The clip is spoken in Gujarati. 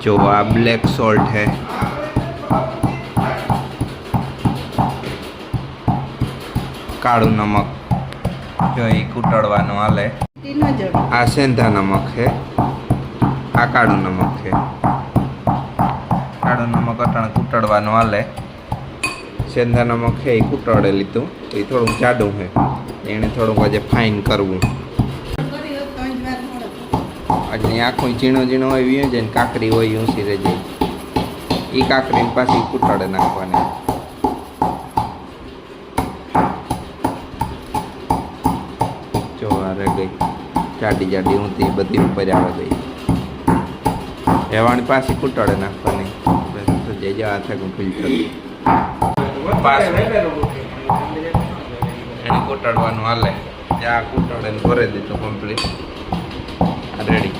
जो आ ब्लैक सॉल्ट है, काळू नमक जो ये कूटड़वानो हाले, आ सेंधा नमक है, आ काळू नमक है। काळू नमक अटाण कूटड़वानो हाले, सेंधा नमक है ये कूटड़े लीधुं, ये थोड़ुं जाडुं है, एने थोड़ुं हजे फाइन करवुं। એટલે આખું ઝીણો ઝીણો હોય વીયો જાય ને કાકરી હોય ઊંસી રહી જાય, એ કાકરીને પાછી કૂટાડે નાખવાની। જો આ રહી ગઈ જાડી જાડી ઊંધી બધી ઉપર આવે ગઈ, એવાણી પાછી કૂટાડે નાખવાની। તો જે જે હાથે ફીલ થતી એને કૂટાડવાનું હાલે, ત્યાં કૂટાડે ભરી દીધું કમ્પ્લીટ, રેડી।